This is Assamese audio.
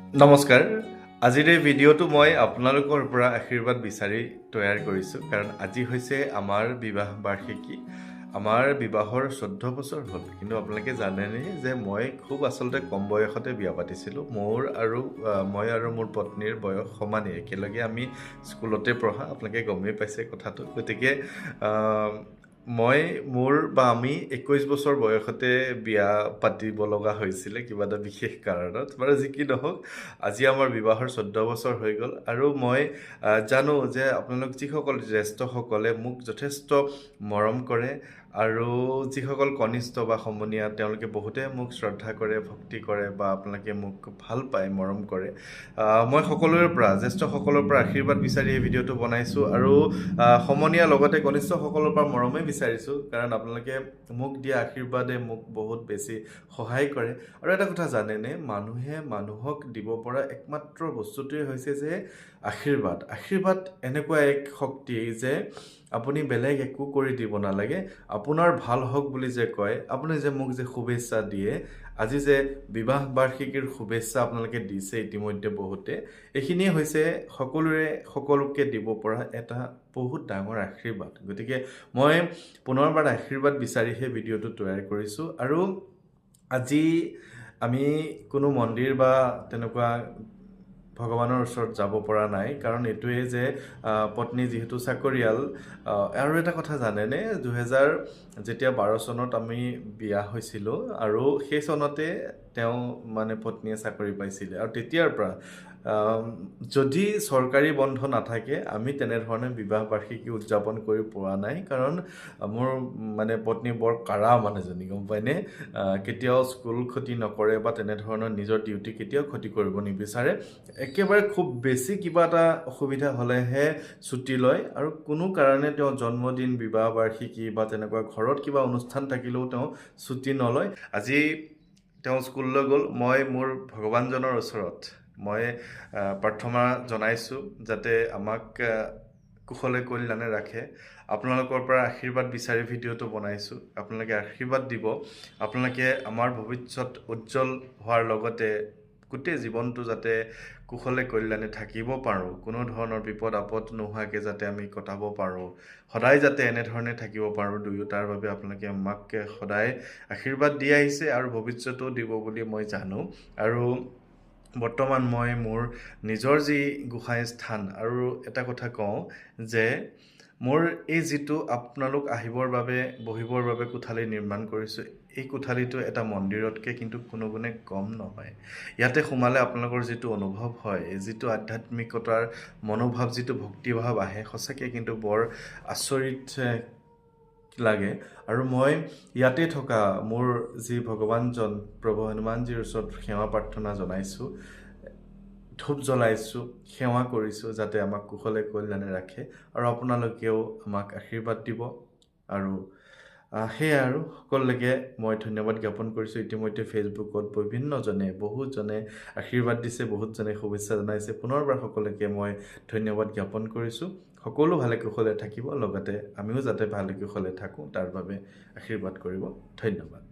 নমস্কাৰ। আজিৰ এই ভিডিঅ'টো মই আপোনালোকৰ পৰা আশীৰ্বাদ বিচাৰি তৈয়াৰ কৰিছোঁ, কাৰণ আজি হৈছে আমাৰ বিবাহ বাৰ্ষিকী। আমাৰ বিবাহৰ 14 বছৰ হ'ল, কিন্তু আপোনালোকে জানেনে যে মই খুব আচলতে কম বয়সতে বিয়া পাতিছিলোঁ। মই আৰু মোৰ পত্নীৰ বয়স সমানেই, একেলগে আমি স্কুলতে পঢ়া, আপোনালোকে গমেই পাইছে কথাটো। গতিকে আমি 21 বছৰ বয়সতে বিয়া পাতিব লগা হৈছিলে কিবা এটা বিশেষ কাৰণত। বাৰু যি কি নহওক, আজি আমাৰ বিবাহৰ 14 বছৰ হৈ গ'ল। আৰু মই জানো যে আপোনালোক যিসকল জ্যেষ্ঠসকলে মোক যথেষ্ট মৰম কৰে, আৰু যিসকল কনিষ্ঠ বা সমনীয়া তেওঁলোকে বহুতে মোক শ্ৰদ্ধা কৰে, ভক্তি কৰে, বা আপোনালোকে মোক ভাল পায়, মৰম কৰে। মই সকলোৰে পৰা, জ্যেষ্ঠসকলৰ পৰা আশীৰ্বাদ বিচাৰি এই ভিডিঅ'টো বনাইছোঁ, আৰু সমনীয়া লগতে কনিষ্ঠসকলৰ পৰা মৰমেই বিচাৰিছোঁ, কাৰণ আপোনালোকে মোক দিয়া আশীৰ্বাদে মোক বহুত বেছি সহায় কৰে। আৰু এটা কথা জানেনে, মানুহে মানুহক দিব পৰা একমাত্ৰ বস্তুটোৱে হৈছে যে আশীৰ্বাদ। আশীৰ্বাদ এনেকুৱা এক শক্তি যে আপুনি বেলেগ একো কৰি দিব নালাগে, আপোনাৰ ভাল হওক বুলি যে কয়, আপুনি যে মোক যে শুভেচ্ছা দিয়ে, আজি যে বিবাহ বাৰ্ষিকীৰ শুভেচ্ছা আপোনালোকে দিছে ইতিমধ্যে বহুতে, এইখিনিয়ে হৈছে সকলোকে দিব পৰা এটা বহুত ডাঙৰ আশীৰ্বাদ। গতিকে মই পুনৰবাৰ আশীৰ্বাদ বিচাৰিহে ভিডিঅ'টো তৈয়াৰ কৰিছোঁ। আৰু আজি আমি কোনো মন্দিৰ বা তেনেকুৱা ভগৱানৰ ওচৰত যাব পৰা নাই, কাৰণ এইটোৱে যে পত্নী যিহেতু চাকৰিয়াল। আৰু এটা কথা জানেনে, যেতিয়া 12 চনত আমি বিয়া হৈছিলোঁ, আৰু সেই চনতে তেওঁ পত্নীয়ে চাকৰি পাইছিলে। আৰু তেতিয়াৰ পৰা যদি চৰকাৰী বন্ধ নাথাকে, আমি তেনেধৰণে বিবাহ বাৰ্ষিকী উদযাপন কৰি পোৱা নাই, কাৰণ মোৰ পত্নী বৰ কাঢ়া মানুহজনী, গম পায়নে। কেতিয়াও স্কুল ক্ষতি নকৰে বা তেনেধৰণৰ নিজৰ ডিউটি কেতিয়াও ক্ষতি কৰিব নিবিচাৰে। একেবাৰে খুব বেছি কিবা এটা অসুবিধা হ'লেহে ছুটি লয়, আৰু কোনো কাৰণে তেওঁ জন্মদিন, বিবাহ বাৰ্ষিকী বা তেনেকুৱা ঘৰত কিবা অনুষ্ঠান থাকিলেও তেওঁ ছুটি নলয়। আজি তেওঁ স্কুললৈ গ'ল। মই মোৰ ভগৱানজনৰ ওচৰত মই প্ৰাৰ্থনা জনাইছোঁ যাতে আমাক কুশলে কল্যাণে ৰাখে। আপোনালোকৰ পৰা আশীৰ্বাদ বিচাৰি ভিডিঅ'টো বনাইছোঁ। আপোনালোকে আশীৰ্বাদ দিব, আপোনালোকে আমাৰ ভৱিষ্যত উজ্জ্বল হোৱাৰ লগতে গোটেই জীৱনটো যাতে কুশলে কল্যাণে থাকিব পাৰোঁ, কোনো ধৰণৰ বিপদ আপদ নোহোৱাকৈ যাতে আমি কটাব পাৰোঁ, সদায় যাতে এনেধৰণে থাকিব পাৰোঁ দুয়োটাৰ বাবে আপোনালোকে আমাক সদায় আশীৰ্বাদ দি আহিছে, আৰু ভৱিষ্যতেও দিব বুলি মই জানো। আৰু বৰ্তমান মই মোৰ নিজৰ যি গোসাঁই স্থান, আৰু এটা কথা কওঁ যে মোৰ এই যিটো আপোনালোক আহিবৰ বাবে, বহিবৰ বাবে কোঠালি নিৰ্মাণ কৰিছোঁ, এই কোঠালিটো এটা মন্দিৰতকৈ কিন্তু কোনো গুণে কম নহয়। ইয়াতে সোমালে আপোনালোকৰ যিটো অনুভৱ হয়, যিটো আধ্যাত্মিকতাৰ মনোভাৱ, যিটো ভক্তিভাৱ আহে, সঁচাকৈ কিন্তু বৰ আচৰিত লাগে। আৰু মই ইয়াতে থকা মোৰ যি ভগৱানজন প্ৰভু হনুমানজীৰ ওচৰত সেৱা প্ৰাৰ্থনা জনাইছোঁ, ধূপ জ্বলাইছোঁ, সেৱা কৰিছোঁ, যাতে আমাক কুশলে কল্যাণে ৰাখে, আৰু আপোনালোকেও আমাক আশীৰ্বাদ দিব। আৰু সেয়াই, আৰু সকলোকে মই ধন্যবাদ জ্ঞাপন কৰিছোঁ। ইতিমধ্যে ফেচবুকত বহুতজনে আশীৰ্বাদ দিছে, বহুতজনে শুভেচ্ছা জনাইছে। পুনৰবাৰ সকলোকে মই ধন্যবাদ জ্ঞাপন কৰিছোঁ। সকলো ভালে কুশলে থাকিব, লগতে আমিও যাতে ভালে কুশলে থাকোঁ তাৰ বাবে আশীৰ্বাদ কৰিব। ধন্যবাদ।